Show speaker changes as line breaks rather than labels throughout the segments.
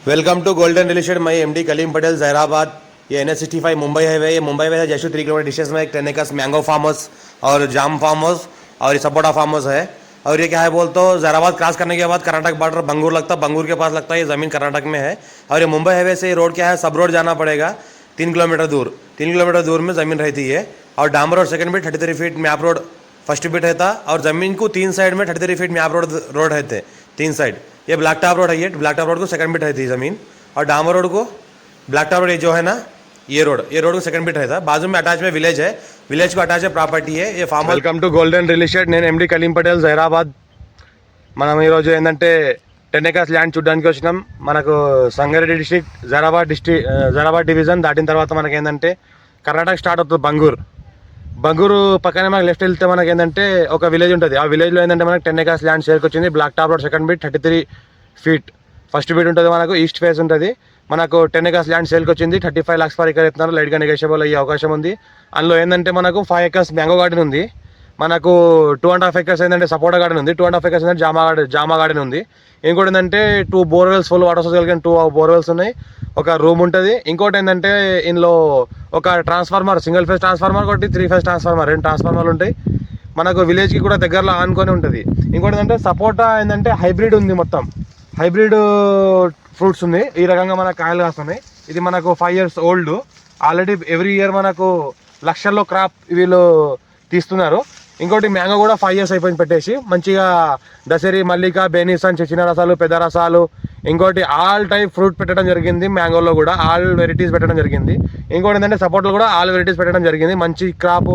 Welcome to golden real estate. मैं MD Kaleem Patel Zaheerabad. ये NH65 Mumbai highway, ये मुंबई में जस्ट 3 किलोमीटर डिस्टेंस में एक 10 एकर्स मैंगो फार्म हाउस और जाम फार्म हाउस और ये सपोटा फार्म हाउस है। और ये क्या है बोल तो जहराबाद क्रॉस करने के बाद कर्नाटक बॉर्डर बंगूर लगता है, बंगूर के पास लगता है। ये ज़मीन कर्नाटक में है और ये मुंबई हाईवे से रोड क्या है, सब रोड जाना पड़ेगा 3 किलोमीटर दूर में ज़मीन रहती है। और डामर road second bit 33 feet map road first bit रहता। और ज़मीन को 3 साइड में 33 फीट मैप रोड रहते 3 साइड। ये ब्लैक टॉप रोड है, ये ब्लैक टॉप रोड को सेकंड बिट रहती है ज़मीन। और डामर रोड को ब्लैक टॉप रोड ये जो है ना, ये रोड को सेकंड बिट रहता है। बाजू में अटैच में विलेज है, विलेज को अटैच है प्रॉपर्टी है ये farm. Welcome to golden real estate. నేను ఎండి కలీం పటేల్ జైరాబాద్। మనం ఈరోజు ఏంటంటే 10 ఎకర్స్ ల్యాండ్ చూడడానికి వచ్చినాం। మనకు సంగారెడ్డి డిస్ట్రిక్ట్ జైరాబాద్ డివిజన్ దాటిన తర్వాత మనకి ఏంటంటే కర్ణాటక స్టార్ట్ అవుతుంది బంగూరు పక్కనే మనకి లెఫ్ట్ వెళ్తే మనకి ఏంటంటే ఒక విలేజ్ ఉంటుంది। ఆ విలేజ్లో ఏంటంటే మనకి 10 ఎకర్స్ ల్యాండ్ షేర్కి వచ్చింది। Black top road second bit 33 feet first bit ఉంటుంది। మనకు ఈస్ట్ ఫేస్ ఉంటుంది। మనకు 10 ఎకర్స్ ల్యాండ్ సేల్కి వచ్చింది। 35 lakhs పర్ ఎకర్ ఇస్తున్నారు। లైట్గా నెగోషియబుల్ అయ్యే అవకాశం ఉంది। అందులో ఏంటంటే మనకు 5 ఎకర్స్ మ్యాంగో గార్డెన్ ఉంది। మనకు 2.5 ఎకర్స్ ఏంటంటే సపోటా గార్డెన్ ఉంది। 2.5 ఎకర్స్ ఏంటంటే జామా గార్డెన్ ఉంది। ఇంకోటి ఏంటంటే 2 బోర్వెల్స్ ఫుల్ వాటర్ సోర్స్ కలిగిన 2 బోర్వెల్స్ ఉన్నాయి। ఒక రూమ్ ఉంటుంది। ఇంకోటి ఏంటంటే ఇందులో ఒక ట్రాన్స్ఫార్మర్, సింగిల్ ఫేజ్ ట్రాన్స్ఫార్మర్, ఒకటి 3 ఫేజ్ ట్రాన్స్ఫార్మర్, 2 ట్రాన్స్ఫార్మర్లు ఉంటాయి। మనకు విలేజ్కి కూడా దగ్గరలో ఆనుకొని ఉంటుంది। ఇంకోటి ఏంటంటే సపోటా ఏంటంటే హైబ్రిడ్ ఉంది, మొత్తం హైబ్రిడ్ ఫ్రూట్స్ ఉంది। ఈ రకంగా మనకు కాయలు కాస్తున్నాయి। ఇది మనకు 5 years old already. Every year మనకు లక్షల్లో క్రాప్ వీళ్ళు తీస్తున్నారు। ఇంకోటి మ్యాంగో కూడా 5 years అయిపోయింది పెట్టేసి। మంచిగా దసరి, మల్లిక, బేనిసన్, చిన్న రసాలు, పెద్ద రసాలు, ఇంకోటి ఆల్ టైప్ ఫ్రూట్ పెట్టడం జరిగింది। మ్యాంగోలో కూడా ఆల్ వెరైటీస్ పెట్టడం జరిగింది। ఇంకోటి ఏంటంటే సపోర్ట్లో కూడా ఆల్ వెరైటీస్ పెట్టడం జరిగింది। మంచి క్రాప్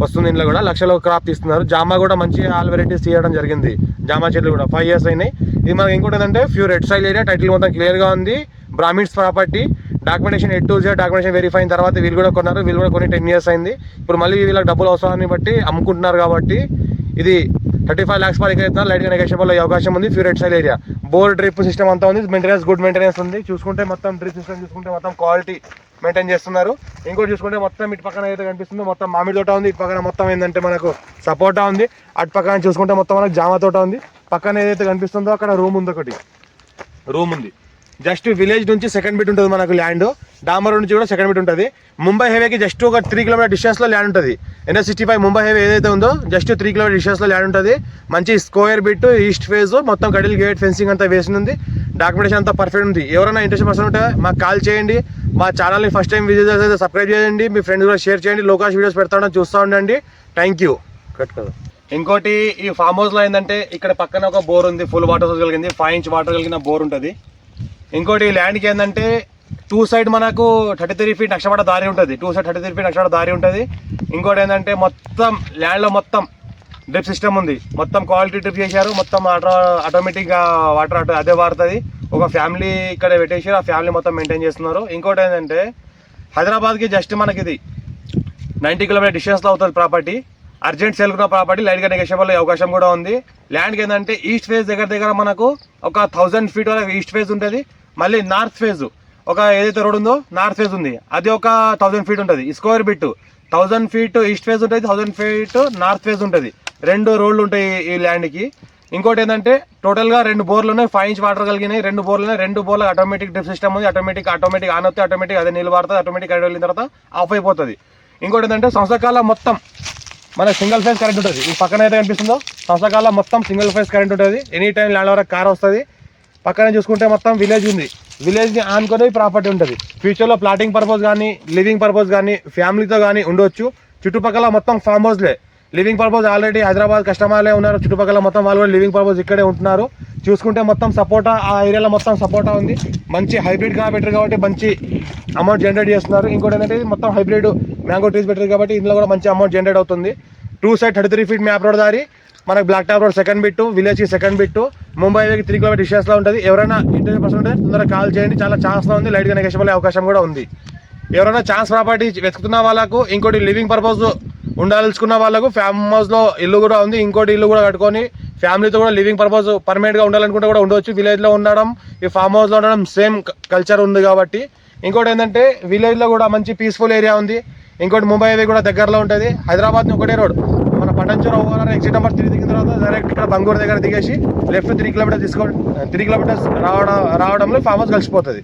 వస్తుంది। ఇంట్లో కూడా లక్షలో క్రాప్ తీస్తున్నారు। జామా కూడా మంచి ఆల్ వెరైటీస్ తీయడం జరిగింది। జామా చెట్లు కూడా 5 years అయినాయి। ఇది మనకి ఇంకోటి ఏంటంటే pure red soil area, title మొత్తం క్లియర్గా ఉంది। Brahmins property, documentation A to Z documentation verify అయిన తర్వాత వీళ్ళు కూడా కొన్నారు। వీళ్ళు కూడా కొన్ని 10 years అయింది। ఇప్పుడు మళ్ళీ వీళ్ళకి డబ్బులు అవసరాన్ని బట్టి అమ్ముకుంటున్నారు కాబట్టి ఇది 35 lakhs పర్ ఎకర్ ఇస్తున్నారు। లైట్గా నెగోషియబుల్ అయ్యే అవకాశం ఉంది। Pure red soil area, bore drip system అంతా ఉంది। మెయింటెనెన్స్ గుడ్ మెయింటెనెన్స్ ఉంది। చూసుకుంటే మొత్తం డ్రిప్ సిస్టమ్ చూసుకుంటే మొత్తం క్వాలిటీ మెయింటైన్ చేస్తున్నారు। ఇంకోటి చూసుకుంటే మొత్తం ఇటు పక్కన ఏదైతే కనిపిస్తుందో మొత్తం మామిడి తోట ఉంది। ఇటు పక్కన మొత్తం ఏంటంటే మనకు సపోటా ఉంది। అటు పక్కన చూసుకుంటే మొత్తం మనకు జామ తోట ఉంది। పక్కన ఏదైతే కనిపిస్తుందో అక్కడ రూమ్ ఉంది, ఒకటి రూమ్ ఉంది। జస్ట్ విలేజ్ నుంచి సెకండ్ బిట్ ఉంటుంది మనకు ల్యాండ్। డామర్ నుంచి కూడా సెకండ్ బిట్ ఉంటుంది। ముంబై హైవేకి జస్ట్ ఒక 3 kilometer డిస్టెన్స్లో ల్యాండ్ ఉంటుంది। NH65 ముంబై హైవే ఏదైతే ఉందో జస్ట్ 3 kilometer డిస్టెన్స్లో ల్యాండ్ ఉంటుంది। మంచి స్క్వేర్ బిట్, ఈస్ట్ ఫేజ్, మొత్తం కడిల్ గేట్, ఫెన్సింగ్ అంతా వేసి ఉంది। డాక్యుమెంటేషన్ అంతా పర్ఫెక్ట్ ఉంది। ఎవరైనా ఇంట్రెస్ట్ పర్సన్ ఉంటే మాకు కాల్ చేయండి। మా ఛానల్ని ఫస్ట్ టైం విజిట్ చేస్తే సబ్స్క్రైబ్ చేయండి। మీ ఫ్రెండ్స్ కూడా షేర్ చేయండి। లోకాష్ వీడియోస్ పెడతా ఉండని చూస్తూ ఉండండి। Thank you. కట్ కదా। ఇంకోటి ఈ ఫామ్ హౌస్లో ఏంటంటే ఇక్కడ పక్కన ఒక బోర్ ఉంది, ఫుల్ వాటర్ సోర్స్ కలిగింది। 5 inch వాటర్ కలిగిన బోర్ ఉంటుంది। ఇంకోటి ల్యాండ్కి ఏంటంటే 2 side మనకు 33 feet నక్షపడ దారి ఉంటుంది। 2 side 33 feet నక్షపడ దారి ఉంటుంది। ఇంకోటి ఏంటంటే మొత్తం ల్యాండ్లో మొత్తం డ్రిప్ సిస్టమ్ ఉంది। మొత్తం క్వాలిటీ డ్రిప్ చేశారు। మొత్తం ఆటోమేటిక్గా వాటర్ అదే వాడుతుంది। ఒక ఫ్యామిలీ ఇక్కడ పెట్టేసి ఆ ఫ్యామిలీ మొత్తం మెయింటైన్ చేస్తున్నారు। ఇంకోటి ఏంటంటే హైదరాబాద్కి జస్ట్ మనకి ఇది 90 kilometer డిస్టెన్స్లో అవుతుంది ప్రాపర్టీ। అర్జెంట్ సేల్ ఉన్న ప్రాపర్టీ, లైట్గా నెగోషియబుల్ అయ్యే అవకాశం కూడా ఉంది। ల్యాండ్కి ఏంటంటే ఈస్ట్ ఫేజ్ దగ్గర మనకు ఒక 1000 feet వరకు ఈస్ట్ ఫేజ్ ఉంటుంది। మళ్ళీ నార్త్ ఫేజ్ ఒక ఏదైతే రోడ్ ఉందో నార్త్ ఫేజ్ ఉంది, అది ఒక 1000 feet ఉంటుంది। Square bit 1000 feet east phase ఉంటుంది, 1000 feet నార్త్ ఫేజ్ ఉంటుంది। 2 రోడ్లు ఉంటాయి ఈ ల్యాండ్కి। ఇంకోటి ఏంటంటే టోటల్గా 2 బోర్లు ఉన్నాయి, 5 inch వాటర్ కలిగినాయి। 2 బోర్లు ఉన్నాయి। 2 బోర్లు ఆటోమేటిక్ డ్రిప్ సిస్టమ్ ఉంది। ఆటోమేటిక్ ఆన్ అవుతుంది, ఆటోమేటిక్ అదే నీళ్ళు వాడుతుంది, ఆటోమేటిక్ కరెంట్ వెళ్ళిన తర్వాత ఆఫ్ అయిపోతుంది। ఇంకోటి ఏంటంటే సంవత్సరకాలం మొత్తం మనకు సింగిల్ ఫేజ్ కరెంట్ ఉంటుంది। ఈ పక్కన అయితే కనిపిస్తుందో సంవత్సరకాలం మొత్తం సింగిల్ ఫేజ్ కరెంట్ ఉంటుంది। ఎనీ టైం ల్యాండ్ వరకు కార్ వస్తుంది। పక్కన చూసుకుంటే మొత్తం విలేజ్ ఉంది, విలేజ్ని ఆనుకొని ప్రాపర్టీ ఉంటుంది। ఫ్యూచర్లో ప్లాటింగ్ పర్పస్ కానీ, లివింగ్ పర్పస్ కానీ, ఫ్యామిలీతో కానీ ఉండొచ్చు। చుట్టుపక్కల మొత్తం ఫామ్ హౌస్లే, లివింగ్ పర్పస్ ఆల్రెడీ హైదరాబాద్ కస్టమర్లే ఉన్నారు। చుట్టుపక్కల మొత్తం వాళ్ళు కూడా లివింగ్ పర్పస్ ఇక్కడే ఉంటున్నారు। చూసుకుంటే మొత్తం సపోటా, ఆ ఏరియాలో మొత్తం సపోటా ఉంది। మంచి హైబ్రిడ్ పెట్టారు కాబట్టి మంచి అమౌంట్ జనరేట్ చేస్తున్నారు। ఇంకోటి ఏంటంటే మొత్తం హైబ్రిడ్ మ్యాంగో ట్రీస్ పెట్టారు కాబట్టి ఇందులో కూడా మంచి అమౌంట్ జనరేట్ అవుతుంది। 2 side 33 feet మ్యాప్ రోడ్ దారి, మనకు black top road second bit, విలేజ్కి సెకండ్ బిట్, ముంబై హైవేకి 3 kilometer డిస్టెన్స్లో ఉంటుంది। ఎవరైనా ఇంట్రెస్ట్ పర్సన్ ఉంటే తొందరగా కాల్ చేయండి। చాలా ఛాన్స్లో ఉంది, లైట్గా నెగోషియబుల్ అయ్యే అవకాశం కూడా ఉంది। ఎవరైనా ఛాన్స్ ప్రాపర్టీ వెతుకుతున్న వాళ్ళకు, ఇంకోటి లివింగ్ పర్పస్ ఉండాల్సుకున్న వాళ్ళకు ఫామ్ హౌస్లో ఇల్లు కూడా ఉంది। ఇంకోటి ఇల్లు కూడా కట్టుకొని ఫ్యామిలీతో కూడా లివింగ్ పర్పస్ పర్మనెంట్గా ఉండాలనుకుంటే కూడా ఉండవచ్చు। విలేజ్లో ఉండడం, ఈ ఫామ్ హౌస్లో ఉండడం సేమ్ కల్చర్ ఉంది కాబట్టి। ఇంకోటి ఏంటంటే విలేజ్లో కూడా మంచి పీస్ఫుల్ ఏరియా ఉంది। ఇంకోటి ముంబై హైవే కూడా దగ్గరలో ఉంటుంది। హైదరాబాద్ని ఒకటే రోడ్, మన పటంచెరు ఓవర్ ఎగ్జిట్ నెంబర్ 3 దిగిన తర్వాత డైరెక్ట్ ఇక్కడ బంగూరు దగ్గర దిగేసి లెఫ్ట్ 3 కిలోమీటర్స్ 3 కిలోమీటర్స్ రావడంలో ఫామ్ హౌస్ కలిసిపోతుంది.